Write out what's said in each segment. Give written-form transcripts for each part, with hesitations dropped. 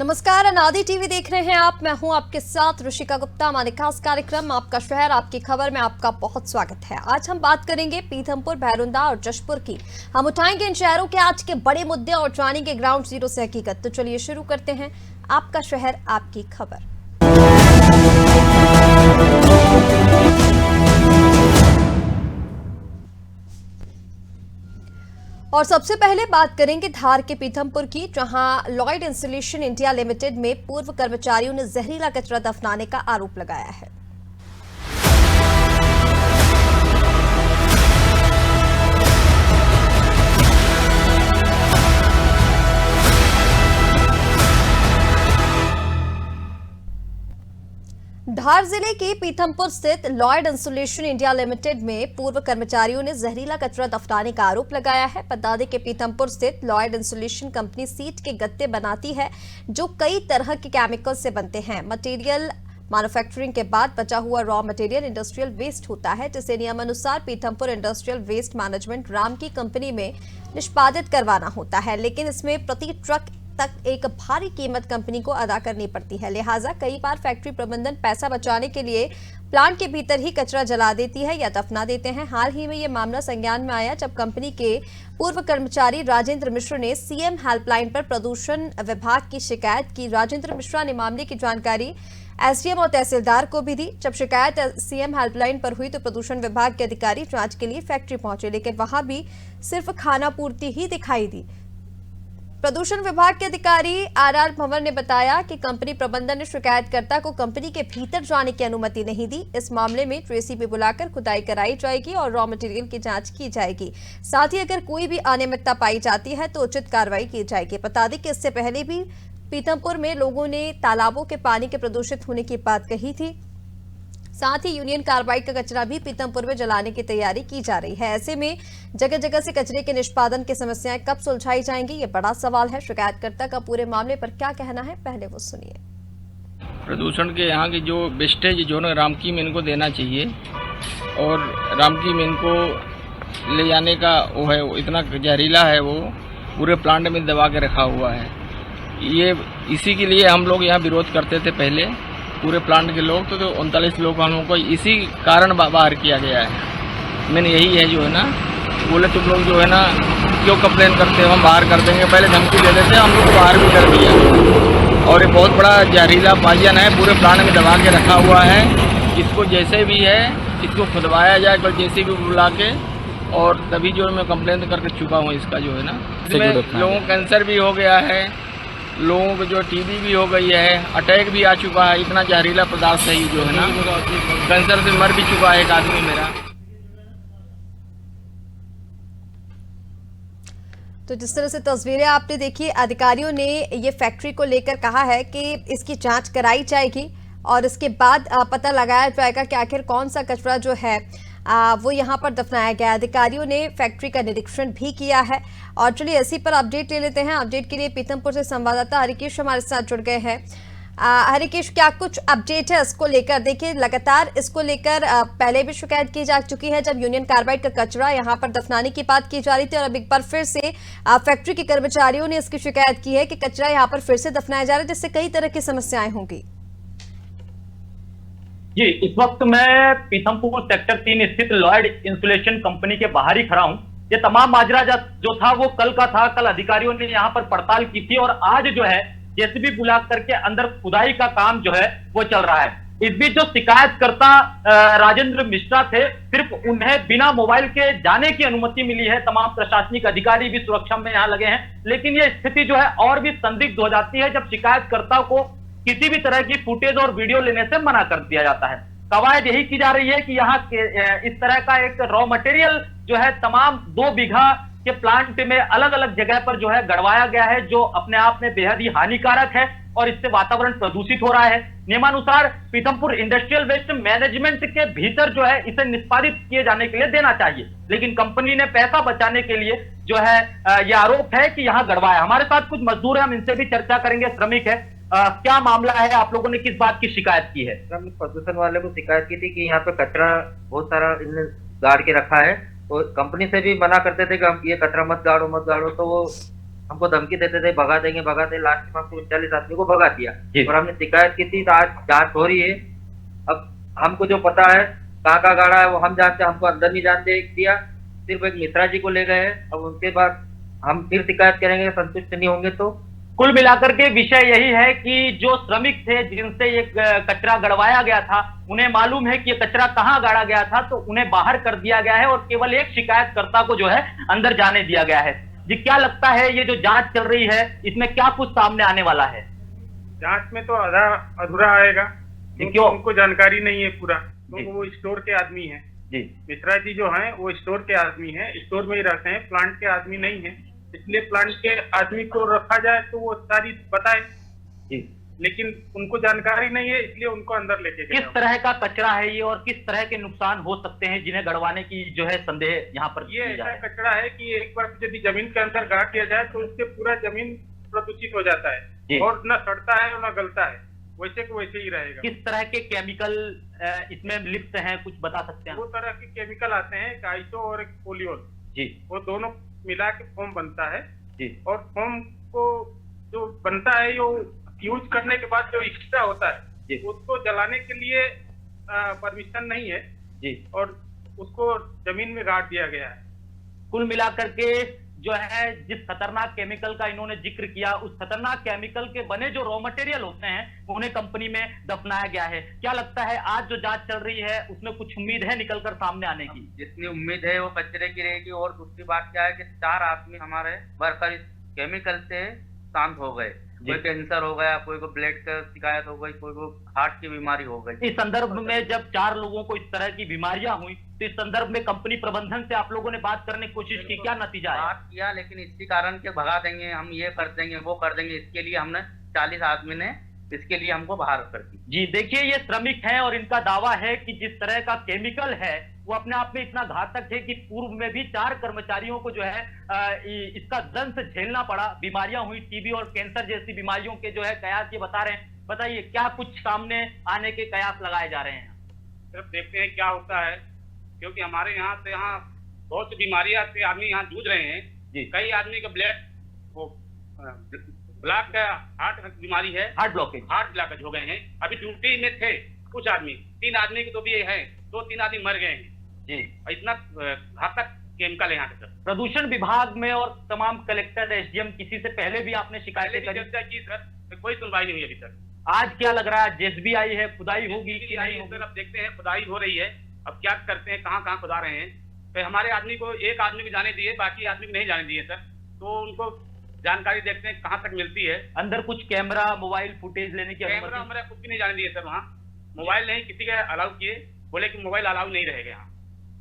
नमस्कार, अनादि टीवी देख रहे हैं आप। मैं हूं आपके साथ ऋषिका गुप्ता। हमारे खास कार्यक्रम आपका शहर आपकी खबर में आपका बहुत स्वागत है। आज हम बात करेंगे पीथमपुर, भैरुंदा और जशपुर की। हम उठाएंगे इन शहरों के आज के बड़े मुद्दे और जानेंगे ग्राउंड जीरो से हकीकत। तो चलिए शुरू करते हैं आपका शहर आपकी खबर। और सबसे पहले बात करेंगे धार के पीथमपुर की, जहां लॉयड इंस्टॉलेशन इंडिया लिमिटेड में पूर्व कर्मचारियों ने जहरीला कचरा दफनाने का आरोप लगाया है। धार जिले के पीथमपुर स्थित लॉयड इंस्टॉलेशन इंडिया लिमिटेड में पूर्व कर्मचारियों ने जहरीला कचरा दफनाने का आरोप लगाया है। बता दें कि पीथमपुर स्थित लॉयड इंस्टॉलेशन कंपनी सीट के गत्ते बनाती है, जो कई तरह के केमिकल से बनते हैं। मटेरियल मैन्युफैक्चरिंग के बाद बचा हुआ रॉ मटेरियल इंडस्ट्रियल वेस्ट होता है, जिसे नियमानुसार Pithampur industrial waste management Ram की कंपनी में निष्पादित करवाना होता है, लेकिन इसमें प्रति ट्रक तक एक भारी कीमत कंपनी को अदा करनी पड़ती है। लिहाजा कई बार फैक्ट्री प्रबंधन पैसा बचाने के लिए प्लांट के भीतर ही कचरा जला देती है या दफना देते हैं। हाल ही में यह मामला संज्ञान में आया जब कंपनी के पूर्व कर्मचारी राजेंद्र मिश्र ने सीएम हेल्पलाइन पर प्रदूषण विभाग की शिकायत की। राजेंद्र मिश्रा ने मामले की जानकारी एसडीएम और तहसीलदार को भी दी। जब शिकायत सीएम हेल्पलाइन पर हुई तो प्रदूषण विभाग के अधिकारी जांच के लिए फैक्ट्री पहुंचे, लेकिन वहां भी सिर्फ खाना पूर्ति ही दिखाई दी। प्रदूषण विभाग के अधिकारी आरआर भंवर ने बताया कि कंपनी प्रबंधन ने शिकायतकर्ता को कंपनी के भीतर जाने की अनुमति नहीं दी। इस मामले में ट्रेसी भी बुलाकर खुदाई कराई जाएगी और रॉ मटेरियल की जांच की जाएगी। साथ ही अगर कोई भी अनियमितता पाई जाती है तो उचित कार्रवाई की जाएगी। बता दें कि इससे पहले भी पीथमपुर में लोगों ने तालाबों के पानी के प्रदूषित होने की बात कही थी। साथ ही यूनियन कार्बाइड का कचरा भी पीथमपुर में जलाने की तैयारी की जा रही है। ऐसे में जगह जगह से कचरे के निष्पादन की समस्याएं कब सुलझाई जाएंगी, ये बड़ा सवाल है। शिकायतकर्ता का पूरे मामले पर क्या कहना है, पहले वो सुनिए। प्रदूषण के यहाँ की जो वेस्टेज जो ना रामकी में इनको देना चाहिए, और रामकी में इनको ले जाने का वो है, वो इतना जहरीला है, वो पूरे प्लांट में दबा के रखा हुआ है। ये इसी के लिए हम लोग यहाँ विरोध करते थे पहले, पूरे प्लांट के लोग तो 39 लोग हम लोग को इसी कारण बाहर किया गया है। मैंने यही है जो है ना, बोले तुम लोग जो है ना क्यों कंप्लेन करते हो, हम बाहर कर देंगे। पहले धमकी दे देते, हम लोग को बाहर भी कर दिया। और ये बहुत बड़ा जहरीला पाइजन है, पूरे प्लांट में दबा के रखा हुआ है। इसको जैसे भी है इसको खुदवाया जाए, कल जैसे भी बुला के, और तभी जो मैं कंप्लेन करके चुका हूँ इसका जो है ना। इसमें लोगों को कैंसर भी हो गया है, लोगों को जो टीबी भी हो गई है, अटैक भी आ चुका है। इतना जहरीला पदार्थ है जो है ना, कैंसर से मर भी चुका है एक आदमी मेरा। तो जिस तरह से तस्वीरें आपने देखी, अधिकारियों ने ये फैक्ट्री को लेकर कहा है कि इसकी जांच कराई जाएगी और इसके बाद पता लगाया जाएगा कि आखिर कौन सा कचरा जो है वो यहाँ पर दफनाया गया। अधिकारियों ने फैक्ट्री का निरीक्षण भी किया है। और चलिए इसी पर अपडेट ले लेते हैं। अपडेट के लिए पीथमपुर से संवाददाता हरिकेश हमारे साथ जुड़ गए हैं। हरिकेश, क्या कुछ अपडेट है इसको लेकर? देखिए, लगातार इसको लेकर पहले भी शिकायत की जा चुकी है जब यूनियन कार्बाइड का कचरा यहाँ पर दफनाने की बात की जा रही थी, और अब एक बार फिर से फैक्ट्री के कर्मचारियों ने इसकी शिकायत की है कि कचरा यहाँ पर फिर से दफनाया जा रहा है, जिससे कई तरह की समस्याएं होंगी। जी, इस वक्त मैं पीथमपुर सेक्टर 3 स्थित लॉयड इंसुलेशन कंपनी के बाहर ही खड़ा हूं। ये तमाम माजरा जो था वो कल का था। कल अधिकारियों ने यहाँ पर पड़ताल की थी और आज जो है जेसीबी बुला करके अंदर खुदाई का काम जो है वो चल रहा है। इस बीच जो शिकायतकर्ता राजेंद्र मिश्रा थे, सिर्फ उन्हें बिना मोबाइल के जाने की अनुमति मिली है। तमाम प्रशासनिक अधिकारी भी सुरक्षा में यहाँ लगे हैं, लेकिन ये स्थिति जो है और भी संदिग्ध हो जाती है जब शिकायतकर्ता को किसी भी तरह की फुटेज और वीडियो लेने से मना कर दिया जाता है। कवायद यही की जा रही है कि यहाँ इस तरह का एक रॉ मटेरियल जो है तमाम 2 बीघा के प्लांट में अलग अलग जगह पर जो है गड़वाया गया है, जो अपने आप में बेहद ही हानिकारक है और इससे वातावरण प्रदूषित हो रहा है। नियमानुसार पीथमपुर इंडस्ट्रियल वेस्ट मैनेजमेंट के भीतर जो है इसे निष्पादित किए जाने के लिए देना चाहिए, लेकिन कंपनी ने पैसा बचाने के लिए जो है यह आरोप है कि यहाँ गड़वाया। हमारे साथ कुछ मजदूर है, हम इनसे भी चर्चा करेंगे। श्रमिक है, क्या मामला है? आप लोगों ने किस बात की शिकायत की है? श्रमिक प्रदूषण वाले को शिकायत की थी कि यहाँ पे कचरा बहुत सारा इनने गाड़ के रखा है, और कंपनी से भी मना करते थे कि हम ये कचरा मत गाड़ो, तो वो हमको धमकी देते थे, भगा देंगे। लास्ट में हमको 39 आदमी को भगा दिया जी। और हमने शिकायत की थी, तो आज जांच हो रही है। अब हमको जो पता है कहाँ गाड़ा है वो हम जानते हैं, हमको अंदर नहीं जाने दिया, सिर्फ एक मिश्रा जी को ले गए हैं। अब उनके बाद हम फिर शिकायत करेंगे, संतुष्ट नहीं होंगे तो। कुल मिलाकर के विषय यही है कि जो श्रमिक थे जिनसे ये कचरा गड़वाया गया था, उन्हें मालूम है कि ये कचरा कहां गाड़ा गया था, तो उन्हें बाहर कर दिया गया है और केवल एक शिकायतकर्ता को जो है अंदर जाने दिया गया है। जी, क्या लगता है ये जो जांच चल रही है इसमें क्या कुछ सामने आने वाला है? जांच में तो आधा अधूरा आएगा, क्योंकि क्यों? उनको जानकारी नहीं है पूरा, क्योंकि वो स्टोर के आदमी हैं। जी, मिश्रा जी जो हैं वो स्टोर के आदमी हैं, स्टोर में ही रहते हैं, प्लांट के आदमी नहीं है। इसलिए प्लांट के आदमी को रखा जाए तो वो सारी बताए, जी। लेकिन उनको जानकारी नहीं है, इसलिए उनको अंदर लेके गया। किस तरह का कचरा है ये और किस तरह के नुकसान हो सकते हैं जिन्हें गड़वाने की जो है संदेह यहाँ पर ये किया जा ऐसा रहा है? कचरा है कि एक बार यदि जमीन के अंदर गाड़ दिया जाए तो उससे पूरा जमीन प्रदूषित हो जाता जी। है और न सड़ता है और न गलता है, वैसे को वैसे ही रहेगा। किस तरह के केमिकल इसमें लिप्त हैं, कुछ बता सकते हैं? दो तरह के केमिकल आते हैं, एक आइसो और एक पोलियोल। जी, वो दोनों मिला के फोम बनता है जी, और फोम को जो बनता है वो यूज करने के बाद जो एक्स्ट्रा होता जी। है उसको जलाने के लिए परमिशन नहीं है जी। और उसको जमीन में गाड़ दिया गया है। कुल मिलाकर के जो है जिस खतरनाक केमिकल का इन्होंने जिक्र किया, उस खतरनाक केमिकल के बने जो रॉ मटेरियल होते हैं उन्हें कंपनी में दफनाया गया है। क्या लगता है आज जो जांच चल रही है उसमें कुछ उम्मीद है निकलकर सामने आने की? जितनी उम्मीद है वो कचरे की रहेगी। और दूसरी बात क्या है कि 4 आदमी हमारे वर्कर इस केमिकल से शांत हो गए। कोई कैंसर हो गया, कोई को ब्लड का शिकायत हो गई, कोई को हार्ट की बीमारी हो गई। इस संदर्भ में जब 4 लोगों को इस तरह की बीमारियां हुई तो इस संदर्भ में कंपनी प्रबंधन से आप लोगों ने बात करने की कोशिश की, क्या नतीजा है? बात किया, लेकिन इसी कारण के भगा देंगे, हम ये कर देंगे, वो कर देंगे, इसके लिए हमने 40 आदमी ने इसके लिए हमको बाहर कर दी। जी, देखिए ये श्रमिक हैं और इनका दावा है कि जिस तरह का केमिकल है वो अपने आप में इतना घातक है कि पूर्व में भी 4 कर्मचारियों को जो है इसका दंश झेलना पड़ा, बीमारियां हुई, टीबी और कैंसर जैसी बीमारियों के जो है कयास ये बता रहे हैं। बताइए क्या कुछ सामने आने के कयास लगाए जा रहे हैं? सिर्फ देखते हैं क्या होता है, क्योंकि हमारे यहाँ से बहुत सी बीमारियां से आदमी यहाँ जूझ रहे हैं। जी। कई आदमी का ब्लड वो ब्लॉक का हार्ट बीमारी है, हार्ट ब्लॉकेज, हार्ट ब्लॉकेज हो गए हैं। अभी ड्यूटी में थे कुछ आदमी, 3 आदमी की तो भी है, 2-3 आदमी मर गए हैं। जी। और इतना घातक केमिकल है यहाँ पे सर। प्रदूषण विभाग में और तमाम कलेक्टर, एसडीएम किसी से पहले भी आपने शिकायतें पहले भी करी? चर्चा की सर, तो कोई सुनवाई नहीं हुई अभी तक। आज क्या लग रहा है, जेसीबी आई है, खुदाई होगी कि नहीं होगी? सर अब देखते हैं, खुदाई हो रही है, अब क्या करते हैं, कहाँ कहाँ खुदा रहे हैं। तो हमारे आदमी को, एक आदमी को जाने दिए, बाकी आदमी को नहीं जाने दिए सर। तो उनको जानकारी देखते हैं कहाँ तक मिलती है। अंदर कुछ कैमरा, मोबाइल फुटेज लेने की कैमरा अनुमति? हमारा कुछ भी नहीं जाने दिए सर। वहाँ मोबाइल नहीं किसी का अलाउ किए, बोले कि मोबाइल अलाउ नहीं रहेगा यहाँ।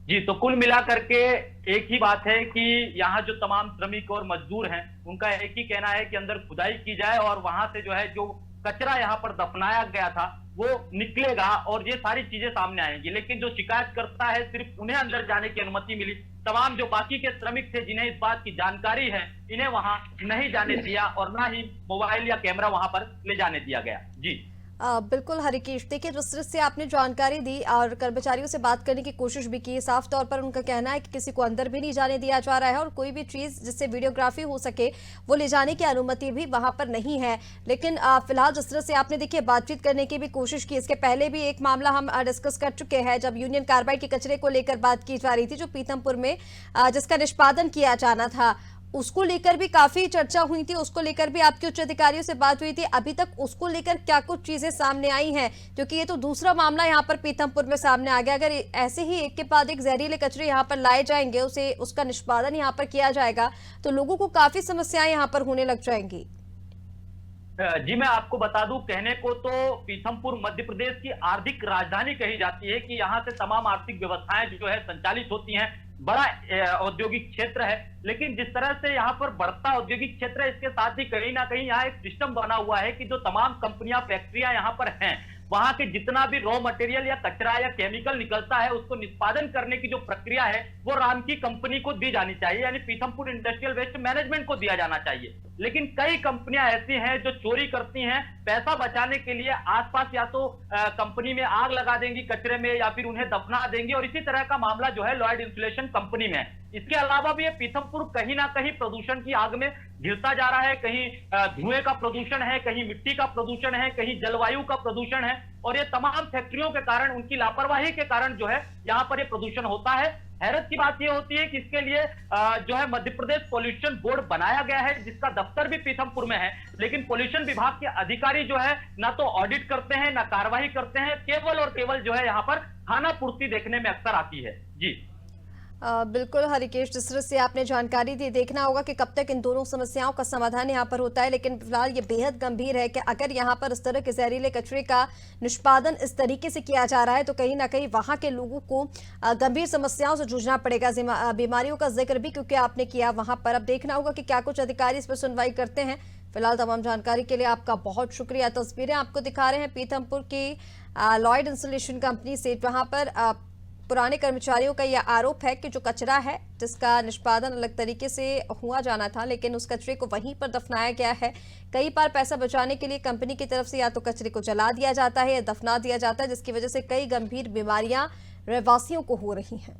जी, तो कुल मिलाकर के एक ही बात है कि यहाँ जो तमाम श्रमिक और मजदूर हैं उनका एक ही कहना है कि अंदर खुदाई की जाए और वहां से जो है जो कचरा यहाँ पर दफनाया गया था वो निकलेगा और ये सारी चीजें सामने आएंगी। लेकिन जो शिकायत करता है सिर्फ उन्हें अंदर जाने की अनुमति मिली, तमाम जो बाकी के श्रमिक थे जिन्हें इस बात की जानकारी है इन्हें वहां नहीं जाने दिया और ना ही मोबाइल या कैमरा वहां पर ले जाने दिया गया। जी बिल्कुल हरिकेश, देखिए जिस तरह से आपने जानकारी दी और कर्मचारियों से बात करने की कोशिश भी की, साफ तौर पर उनका कहना है कि किसी को अंदर भी नहीं जाने दिया जा रहा है और कोई भी चीज जिससे वीडियोग्राफी हो सके वो ले जाने की अनुमति भी वहां पर नहीं है। लेकिन फिलहाल जिस तरह से आपने देखिए बातचीत करने की भी कोशिश की, इसके पहले भी एक मामला हम डिस्कस कर चुके हैं जब यूनियन कार्बाइड के कचरे को लेकर बात की जा रही थी, जो पीथमपुर में जिसका निष्पादन किया जाना था, उसको लेकर भी काफी चर्चा हुई थी, उसको लेकर भी आपके उच्च अधिकारियों से बात हुई थी। अभी तक उसको लेकर क्या कुछ चीजें सामने आई हैं, क्योंकि ये तो दूसरा मामला यहाँ पर पीथमपुर में सामने आ गया। अगर ऐसे ही एक के बाद एक जहरीले कचरे यहाँ पर लाए जाएंगे, उसे उसका निष्पादन यहाँ पर किया जाएगा तो लोगों को काफी समस्याएं यहाँ पर होने लग जाएंगी। जी, मैं आपको बता दूं, कहने को तो पीथमपुर मध्य प्रदेश की आर्थिक राजधानी कही जाती है कि यहाँ से तमाम आर्थिक व्यवस्थाएं जो है संचालित होती हैं, बड़ा औद्योगिक क्षेत्र है। लेकिन जिस तरह से यहाँ पर बढ़ता औद्योगिक क्षेत्र है, इसके साथ ही कहीं ना कहीं यहाँ एक सिस्टम बना हुआ है कि जो तमाम कंपनियां, फैक्ट्रियां यहाँ पर हैं, वहां के जितना भी रॉ मटेरियल या कचरा या केमिकल निकलता है उसको निष्पादन करने की जो प्रक्रिया है वो राम की कंपनी को दी जानी चाहिए, यानी पीथमपुर इंडस्ट्रियल वेस्ट मैनेजमेंट को दिया जाना चाहिए। लेकिन कई कंपनियां ऐसी हैं जो चोरी करती हैं, पैसा बचाने के लिए आसपास या तो कंपनी में आग लगा देंगी कचरे में, या फिर उन्हें दफना देंगी। और इसी तरह का मामला जो है लॉयड इंसुलेशन कंपनी में है। इसके अलावा भी ये पीथमपुर कहीं ना कहीं प्रदूषण की आग में घिरता जा रहा है। कहीं धुएं का प्रदूषण है, कहीं मिट्टी का प्रदूषण है, कहीं जलवायु का प्रदूषण है। और ये तमाम फैक्ट्रियों के कारण, उनकी लापरवाही के कारण जो है यहाँ पर ये प्रदूषण होता है। हैरत की बात यह होती है कि इसके लिए जो है मध्य प्रदेश पॉल्यूशन बोर्ड बनाया गया है, जिसका दफ्तर भी पीथमपुर में है, लेकिन पॉल्यूशन विभाग के अधिकारी जो है ना तो ऑडिट करते हैं ना कार्रवाई करते हैं। केवल और केवल जो है यहाँ पर खाना पूर्ति देखने में अक्सर आती है। जी बिल्कुल हरिकेश, जिस तरह से आपने जानकारी दी, देखना होगा कि कब तक इन दोनों समस्याओं का समाधान यहाँ पर होता है। लेकिन फिलहाल ये बेहद गंभीर है कि अगर यहाँ पर इस तरह के जहरीले कचरे का निष्पादन इस तरीके से किया जा रहा है तो कहीं ना कहीं वहाँ के लोगों को गंभीर समस्याओं से जूझना पड़ेगा। बीमारियों का जिक्र भी क्योंकि आपने किया वहाँ पर। अब देखना होगा कि क्या कुछ अधिकारी इस पर सुनवाई करते हैं। फिलहाल तमाम जानकारी के लिए आपका बहुत शुक्रिया। तस्वीरें आपको दिखा रहे हैं पीथमपुर की लॉयड इंसुलेशन कंपनी से, जहाँ पर पुराने कर्मचारियों का यह आरोप है कि जो कचरा है जिसका निष्पादन अलग तरीके से हुआ जाना था, लेकिन उस कचरे को वहीं पर दफनाया गया है। कई बार पैसा बचाने के लिए कंपनी की तरफ से या तो कचरे को जला दिया जाता है या दफना दिया जाता है, जिसकी वजह से कई गंभीर बीमारियां रहवासियों को हो रही हैं।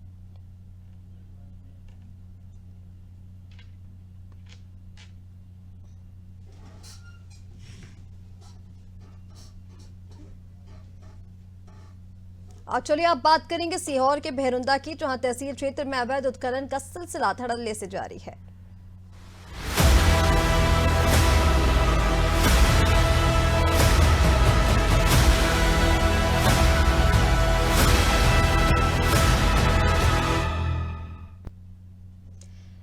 और चलिए अब बात करेंगे सीहोर के भेरुंदा की, जहां तहसील क्षेत्र में अवैध उत्खनन का सिलसिला धड़ल्ले से जारी है।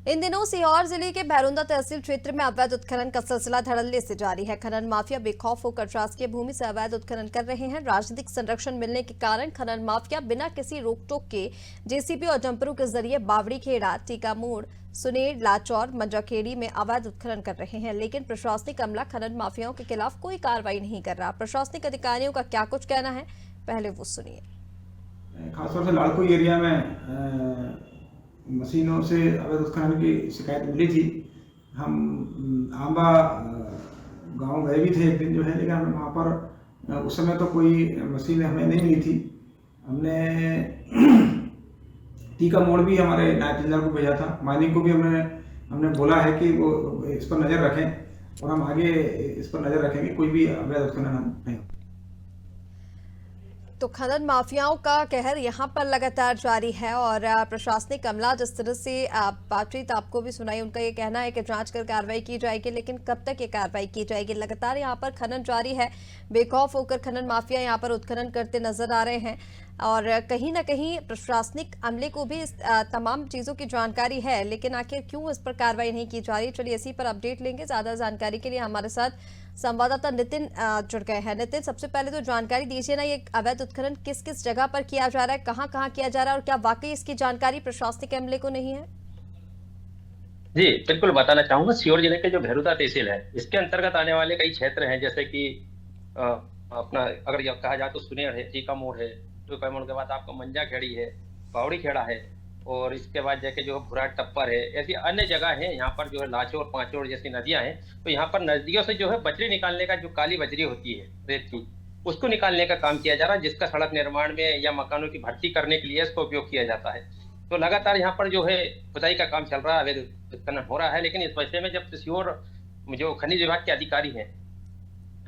इन दिनों सीहोर जिले के भेरुंदा तहसील क्षेत्र में अवैध उत्खनन का सिलसिला धड़ल्ले से जारी है। खनन माफिया बेखौफ होकर शासकीय भूमि से अवैध उत्खनन कर रहे हैं। राजनीतिक संरक्षण मिलने के कारण खनन माफिया बिना किसी रोक टोक के जेसीबी और डंपरों के जरिए बावड़ी खेड़ा, टीका मोड़, सुनेर, लाचौर, मंजाखेड़ी में अवैध उत्खनन कर रहे हैं। लेकिन प्रशासनिक अमला खनन माफियाओं के खिलाफ कोई कार्रवाई नहीं कर रहा। प्रशासनिक अधिकारियों का क्या कुछ कहना है, पहले वो सुनिए। खासतौर से लाड़कुई एरिया में मशीनों से अवैध उत्खनन की शिकायत मिली थी। हम आंबा गांव गए भी थे एक दिन जो है, लेकिन हमें वहाँ पर उस समय तो कोई मशीन हमें नहीं मिली थी। हमने टीका मोड़ भी हमारे नायब तहसीलदार को भेजा था। माइनिंग को भी हमने बोला है कि वो इस पर नज़र रखें और हम आगे इस पर नज़र रखेंगे, कोई भी अवैध उत्खनन हम नहीं। तो खनन माफियाओं का कहर यहाँ पर लगातार जारी है और प्रशासनिक अमला जिस तरह से बातचीत आपको भी सुनाई, उनका ये कहना है कि जांच कर कार्रवाई की जाएगी। लेकिन कब तक ये कार्रवाई की जाएगी? लगातार यहाँ पर खनन जारी है। बेखौफ होकर खनन माफिया यहाँ पर उत्खनन करते नजर आ रहे हैं और कहीं ना कहीं प्रशासनिक अमले को भी इस तमाम चीज़ों की जानकारी है, लेकिन आखिर क्यों इस पर कार्रवाई नहीं की जा रही? चलिए इसी पर अपडेट लेंगे। ज़्यादा जानकारी के लिए हमारे साथ संवाददाता नितिन जुड़ गए हैं। नितिन, सबसे पहले तो जानकारी दीजिए ना, ये अवैध उत्खनन किस किस जगह पर किया जा रहा है, कहाँ कहाँ किया जा रहा है और क्या वाकई इसकी जानकारी प्रशासनिक अमले को नहीं है? जी बिल्कुल बताना चाहूंगा। सीहोर जिले के जो भेरुदा तहसील है, इसके अंतर्गत आने वाले कई क्षेत्र हैं, जैसे कि अपना अगर यह कहा जाए तो सुनेर है, टीका मोड़ है, टीका मोड़ के बाद आपका मंजाखेड़ी है, बावड़ी खेड़ा है और इसके बाद जाके जो भुराट टप्पर है, ऐसी अन्य जगह है। यहाँ पर जो है लाचौर, पांचौर जैसी नदियां हैं, तो यहाँ पर नदियों से जो है बजरी निकालने का, जो काली बजरी होती है रेत की, उसको निकालने का काम किया जा रहा है, जिसका सड़क निर्माण में या मकानों की भर्ती करने के लिए इसका उपयोग किया जाता है। तो लगातार यहाँ पर जो है खुदाई का काम चल रहा है, अवैध उत्खनन हो रहा है। लेकिन इस विषय में जब सीहोर जो खनिज विभाग के अधिकारी हैं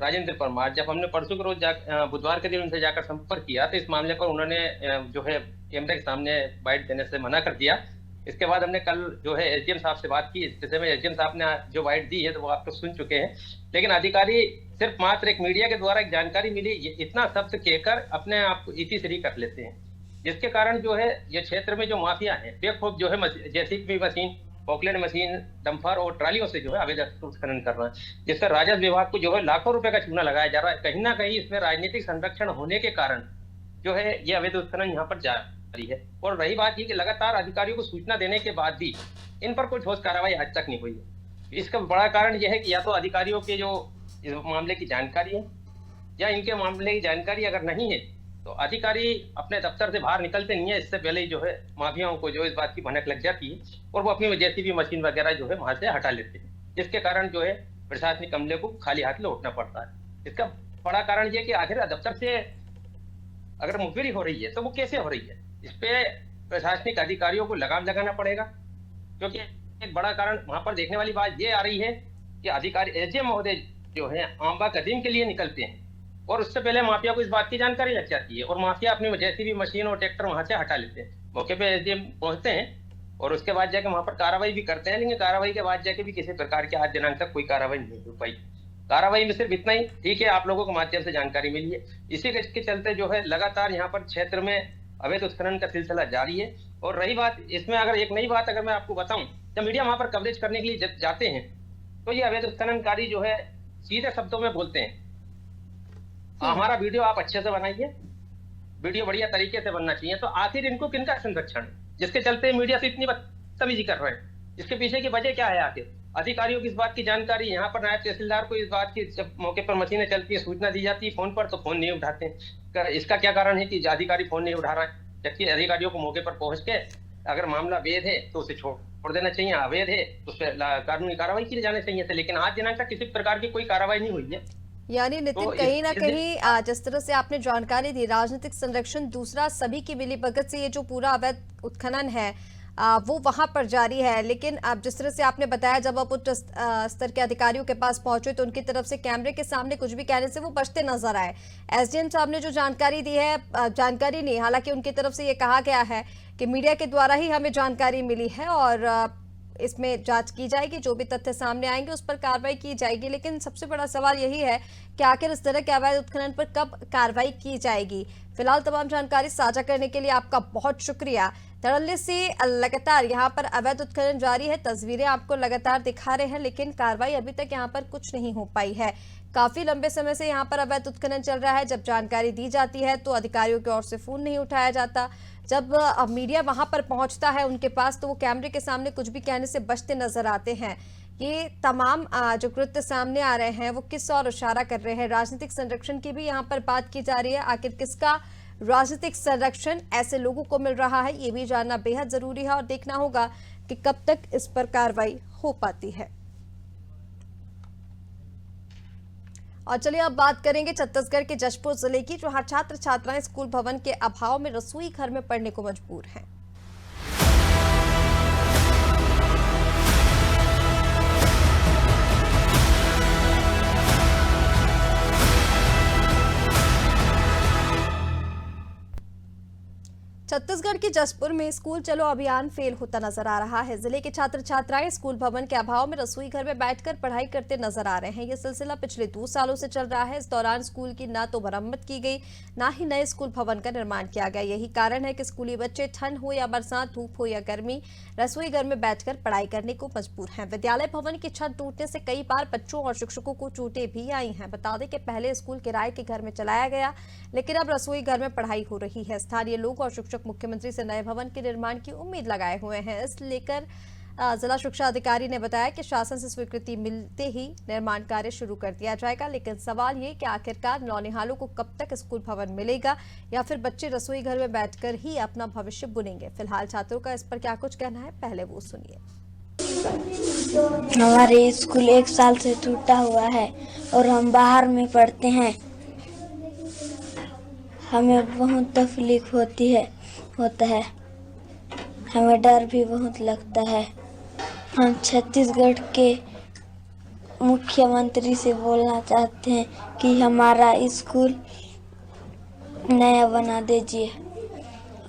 राजेंद्र परमार, जब हमने परसों के रोज बुधवार के दिन उनसे जाकर संपर्क किया तो इस मामले पर उन्होंने जो है कैमरे के सामने बाइट देने से मना कर दिया। इसके बाद हमने कल जो है एसडीएम साहब से बात की। इस विषय में एसडीएम साहब ने जो बाइट दी है तो वो आप तो सुन चुके हैं, लेकिन अधिकारी सिर्फ मात्र एक मीडिया के द्वारा एक जानकारी मिली इतना शब्द कहकर अपने आप को इति श्री कर लेते हैं, जिसके कारण जो है ये क्षेत्र में जो माफिया है बेखौफ जो है JCB machine, Poclain machine, dumper और ट्रालियों से जो है अवैध उत्खनन कर रहा है, जिससे राजस्व विभाग को जो है लाखों रुपए का चूना लगाया जा रहा है। कहीं ना कहीं इसमें राजनीतिक संरक्षण होने के कारण जो है ये अवैध उत्खनन यहाँ पर जारी है। और रही बात ये कि लगातार अधिकारियों को सूचना देने के बाद भी इन पर कोई ठोस कार्रवाई आज तक नहीं हुई है। इसका बड़ा कारण यह है कि या तो अधिकारियों के जो इस मामले की जानकारी है या इनके मामले की जानकारी अगर नहीं है तो अधिकारी अपने दफ्तर से बाहर निकलते नहीं है। इससे पहले ही जो है माफियाओं को जो इस बात की भनक लग जाती है और वो अपनी जेसीबी मशीन वगैरह जो है वहां से हटा लेते हैं। जिसके कारण जो है प्रशासनिक अमले को खाली हाथ लौटना पड़ता है। इसका बड़ा कारण ये कि आखिर दफ्तर से अगर मुखबिरी हो रही है तो वो कैसे हो रही है, इस पे प्रशासनिक अधिकारियों को लगाम लगाना पड़ेगा। क्योंकि एक बड़ा कारण वहां पर देखने वाली बात ये आ रही है कि अधिकारी एसडीएम महोदय जो है आंबा कदीम के लिए निकलते हैं और उससे पहले माफिया को इस बात की जानकारी लग जाती है और माफिया अपनी जैसी भी मशीन और ट्रैक्टर वहां से हटा लेते हैं। मौके पे एसडीएम पहुंचते हैं और उसके बाद जाके वहां पर कार्रवाई भी करते हैं, लेकिन कार्रवाई के बाद जाके भी किसी प्रकार की आज दिनांक तक कोई कार्रवाई नहीं हो पाई। कार्रवाई में सिर्फ इतना ही, ठीक है, आप लोगों को माध्यम से जानकारी मिली है, इसी के चलते जो है लगातार यहाँ पर क्षेत्र में अवैध उत्खनन का सिलसिला जारी है। और रही बात इसमें, अगर एक नई बात अगर मैं आपको बताऊं, जब मीडिया वहां पर कवरेज करने के लिए जाते हैं तो ये अवैध उत्खननकारी जो है सीधे शब्दों में बोलते हैं, हमारा वीडियो आप अच्छे से बनाइए, वीडियो बढ़िया तरीके से बनना चाहिए। तो आखिर इनको किनका संरक्षण है जिसके चलते मीडिया से इतनी बदतमीजी कर रहे हैं? इसके पीछे की वजह क्या है? आखिर अधिकारियों की इस बात की जानकारी, यहाँ पर नायब तहसीलदार को इस बात की जब मौके पर मशीनें चलती है सूचना दी जाती है फोन पर, तो फोन नहीं उठाते हैं। इसका क्या कारण है कि अधिकारी फोन नहीं उठा रहा है? जबकि अधिकारियों को मौके पर पहुंच के अगर मामला वैध है तो उसे छोड़ देना चाहिए, अवैध है तो उस पर कानूनी कार्रवाई की जानी चाहिए थी। लेकिन आज दिनांक तक किसी प्रकार की कोई कार्रवाई नहीं हुई है। यानी नितिन, तो कहीं ना कहीं जिस तरह से आपने जानकारी दी, राजनीतिक संरक्षण, दूसरा सभी की मिलीभगत से ये जो पूरा अवैध उत्खनन है वो वहां पर जारी है। लेकिन अब जिस तरह से आपने बताया, जब आप उच्च स्तर के अधिकारियों के पास पहुंचे तो उनकी तरफ से कैमरे के सामने कुछ भी कहने से वो बचते नजर आए। एसडीएम साहब ने जो जानकारी दी है, जानकारी नहीं, हालांकि उनकी तरफ से ये कहा गया है कि मीडिया के द्वारा ही हमें जानकारी मिली है और इसमें जांच की जाएगी, जो भी तथ्य सामने आएंगे उस पर कार्रवाई की जाएगी। लेकिन सबसे बड़ा सवाल यही है कि आखिर इस तरह के अवैध उत्खनन पर कब कार्रवाई की जाएगी। फिलहाल तमाम जानकारी साझा करने के लिए आपका बहुत शुक्रिया। धड़ल्ले से लगातार यहाँ पर अवैध उत्खनन जारी है, तस्वीरें आपको लगातार दिखा रहे हैं, लेकिन कार्रवाई अभी तक यहाँ पर कुछ नहीं हो पाई है। काफी लंबे समय से यहाँ पर अवैध उत्खनन चल रहा है। जब जानकारी दी जाती है तो अधिकारियों की ओर से फोन नहीं उठाया जाता, जब मीडिया वहां पर पहुंचता है उनके पास तो वो कैमरे के सामने कुछ भी कहने से बचते नजर आते हैं। ये तमाम जो कृत्य सामने आ रहे हैं वो किस और इशारा कर रहे हैं? राजनीतिक संरक्षण की भी यहाँ पर बात की जा रही है। आखिर किसका राजनीतिक संरक्षण ऐसे लोगों को मिल रहा है, ये भी जानना बेहद जरूरी है और देखना होगा कि कब तक इस पर कार्रवाई हो पाती है। और चलिए अब बात करेंगे छत्तीसगढ़ के जशपुर जिले की, जहां छात्र छात्राएं स्कूल भवन के अभाव में रसोई घर में पढ़ने को मजबूर हैं। छत्तीसगढ़ के जशपुर में स्कूल चलो अभियान फेल होता नजर आ रहा है। जिले के छात्र छात्राएं स्कूल भवन के अभाव में रसोई घर में बैठकर पढ़ाई करते नजर आ रहे हैं। यह सिलसिला पिछले 2 सालों से चल रहा है। इस दौरान स्कूल की न तो मरम्मत की गई, न ही नए स्कूल भवन का निर्माण किया गया। यही कारण है कि स्कूली बच्चे ठंड हो या बरसात, धूप हो या गर्मी, रसोई घर में बैठकर पढ़ाई करने को मजबूर हैं। विद्यालय भवन की छत टूटने से कई बार बच्चों और शिक्षकों को चोटें भी आई हैं। बता दें कि पहले स्कूल किराए के घर में चलाया गया, लेकिन अब रसोई घर में पढ़ाई हो रही है। स्थानीय लोग और शिक्षक मुख्यमंत्री से नए भवन के निर्माण की उम्मीद लगाए हुए हैं। इस लेकर जिला शिक्षा अधिकारी ने बताया कि शासन से स्वीकृति मिलते ही निर्माण कार्य शुरू कर दिया जाएगा। लेकिन सवाल ये कि आखिरकार नौनिहालों को कब तक स्कूल भवन मिलेगा या फिर बच्चे रसोई घर में बैठकर ही अपना भविष्य बुनेंगे। फिलहाल छात्रों का इस पर क्या कुछ कहना है, पहले वो सुनिए। हमारे स्कूल 1 साल से टूटा हुआ है और हम बाहर में पढ़ते हैं। हमें बहुत तकलीफ होता है, हमें डर भी बहुत लगता है। हम छत्तीसगढ़ के मुख्यमंत्री से बोलना चाहते हैं कि हमारा स्कूल नया बना दीजिए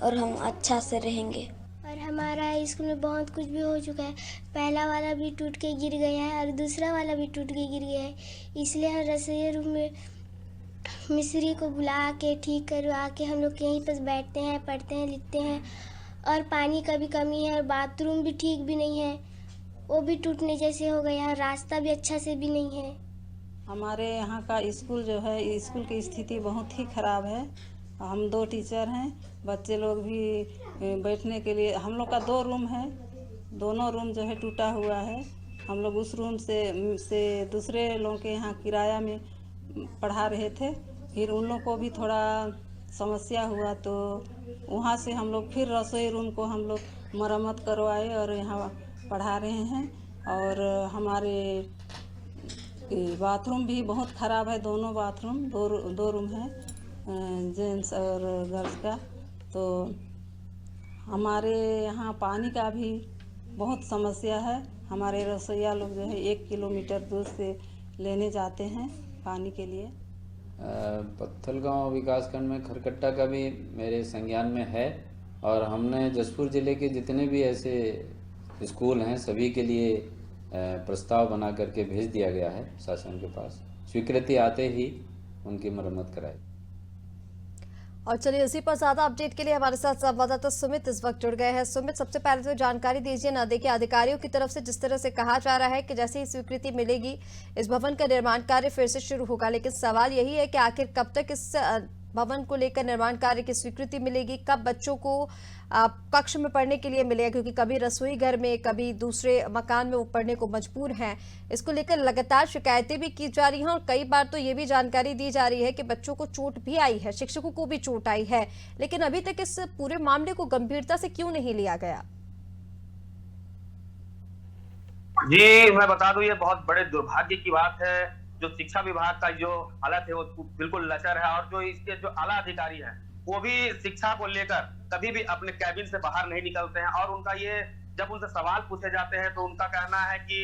और हम अच्छा से रहेंगे। और हमारा स्कूल में बहुत कुछ भी हो चुका है। पहला वाला भी टूट के गिर गया है और दूसरा वाला भी टूट के गिर गया है। इसलिए हम रसोई रूम में मिस्त्री को बुला के ठीक करवा के हम लोग यहीं पर बैठते हैं, पढ़ते हैं, लिखते हैं। और पानी का भी कमी है और बाथरूम भी ठीक भी नहीं है, वो भी टूटने जैसे हो गया है। रास्ता भी अच्छा से भी नहीं है। हमारे यहाँ का स्कूल जो है, स्कूल की स्थिति बहुत ही ख़राब है। हम 2 टीचर हैं, बच्चे लोग भी बैठने के लिए, हम लोग का 2 रूम है, दोनों रूम जो है टूटा हुआ है। हम लोग उस रूम से दूसरे लोगों के यहाँ किराया में पढ़ा रहे थे। फिर उन लोग को भी थोड़ा समस्या हुआ तो वहाँ से हम लोग फिर रसोई रूम को हम लोग मरम्मत करवाए और यहाँ पढ़ा रहे हैं। और हमारे बाथरूम भी बहुत ख़राब है। दोनों बाथरूम दो रूम है, जेंट्स और गर्ल्स का। तो हमारे यहाँ पानी का भी बहुत समस्या है। हमारे रसोइया लोग जो है 1 किलोमीटर दूर से लेने जाते हैं पानी के लिए। पत्थलगांव विकासखंड में खरकट्टा का भी मेरे संज्ञान में है, और हमने जसपुर ज़िले के जितने भी ऐसे स्कूल हैं सभी के लिए प्रस्ताव बना करके भेज दिया गया है शासन के पास। स्वीकृति आते ही उनकी मरम्मत कराई। और चलिए इसी पर ज्यादा अपडेट के लिए हमारे साथ संवाददाता सुमित इस वक्त जुड़ गए हैं। सुमित, सबसे पहले तो जानकारी दीजिए ना, देखिए अधिकारियों की तरफ से जिस तरह से कहा जा रहा है कि जैसे ही स्वीकृति मिलेगी इस भवन का निर्माण कार्य फिर से शुरू होगा, लेकिन सवाल यही है कि आखिर कब तक इस भवन को लेकर निर्माण कार्य की स्वीकृति मिलेगी, कब बच्चों को कक्ष में पढ़ने के लिए मिलेगा, क्योंकि कभी रसोई घर में कभी दूसरे मकान में वो पढ़ने को मजबूर हैं। इसको लेकर लगातार शिकायतें भी की जा रही हैं और कई बार तो ये भी जानकारी दी जा रही है कि बच्चों को चोट भी आई है, शिक्षकों को भी चोट आई है, लेकिन अभी तक इस पूरे मामले को गंभीरता से क्यों नहीं लिया गया? जी, मैं बता दूं, ये बहुत बड़े दुर्भाग्य की बात है। जो शिक्षा विभाग का जो हालत है वो बिल्कुल लचर है, और जो इसके जो आला अधिकारी हैं वो भी शिक्षा को लेकर कभी भी अपने कैबिन से बाहर नहीं निकलते हैं। और उनका ये, जब उनसे सवाल पूछे जाते हैं तो उनका कहना है कि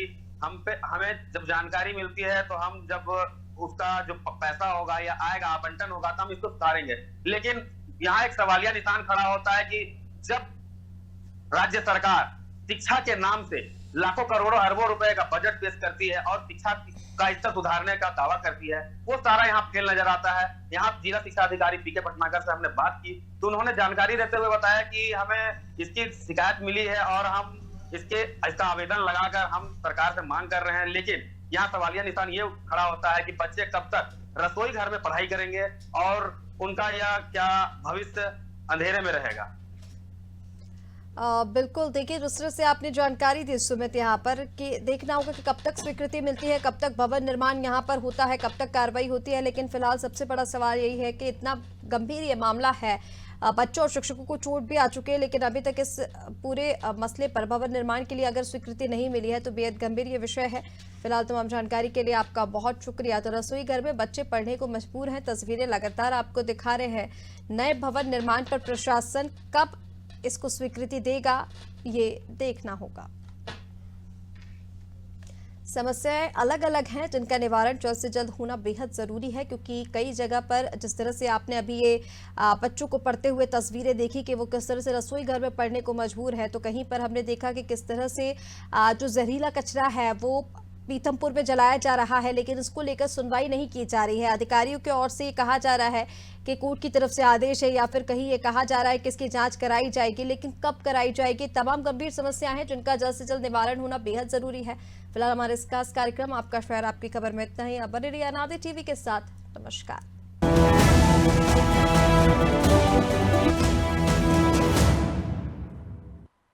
हमें जब जानकारी मिलती है तो हम जब उसका जो पैसा होगा या आएगा, आवंटन होगा, तो हम इसको सुधारेंगे। लेकिन यहाँ एक सवालिया निशान खड़ा होता है कि जब राज्य सरकार शिक्षा के नाम से लाखों करोड़ों अरबों रुपए का बजट पेश करती है और शिक्षा का स्तर सुधारने का दावा करती है, वो सारा यहाँ फेल नजर आता है। यहाँ जिला शिक्षा अधिकारी पीके भटनागर से हमने बात की तो उन्होंने जानकारी देते हुए बताया कि हमें इसकी शिकायत मिली है और हम इसका आवेदन लगाकर हम सरकार से मांग कर रहे हैं। लेकिन यहाँ सवालिया निशान ये खड़ा होता है कि बच्चे कब तक रसोई घर में पढ़ाई करेंगे और उनका यह क्या भविष्य अंधेरे में रहेगा। बिल्कुल, देखिए जिस तरह से आपने जानकारी दी सुमित यहाँ पर कि देखना होगा कि कब तक स्वीकृति मिलती है, कब तक भवन निर्माण यहाँ पर होता है, कब तक कार्रवाई होती है। लेकिन फिलहाल सबसे बड़ा सवाल यही है कि इतना गंभीर ये मामला है, बच्चों और शिक्षकों को चोट भी आ चुकी है, लेकिन अभी तक इस पूरे मसले पर भवन निर्माण के लिए अगर स्वीकृति नहीं मिली है तो बेहद गंभीर ये विषय है। फिलहाल तमाम जानकारी के लिए आपका बहुत शुक्रिया। तो रसोई घर में बच्चे पढ़ने को मजबूर हैं, तस्वीरें लगातार आपको दिखा रहे हैं। नए भवन निर्माण पर प्रशासन कब इसको स्वीकृति देगा ये देखना होगा। समस्याएं अलग अलग हैं जिनका निवारण जल्द से जल्द होना बेहद जरूरी है, क्योंकि कई जगह पर जिस तरह से आपने अभी ये बच्चों को पढ़ते हुए तस्वीरें देखी कि वो किस तरह से रसोई घर में पढ़ने को मजबूर है, तो कहीं पर हमने देखा कि किस तरह से जो जहरीला कचरा है वो पीथमपुर में जलाया जा रहा है, लेकिन इसको लेकर सुनवाई नहीं की जा रही है। अधिकारियों की ओर से ये कहा जा रहा है कि कोर्ट की तरफ से आदेश है या फिर कहीं ये कहा जा रहा है कि इसकी जांच कराई जाएगी, लेकिन कब कराई जाएगी? तमाम गंभीर समस्याएं हैं जिनका जल्द से जल्द निवारण होना बेहद जरूरी है। फिलहाल हमारे इस खास कार्यक्रम आपका शहर आपकी खबर में इतना ही। अब बने रहिए अनादि टीवी के साथ। नमस्कार।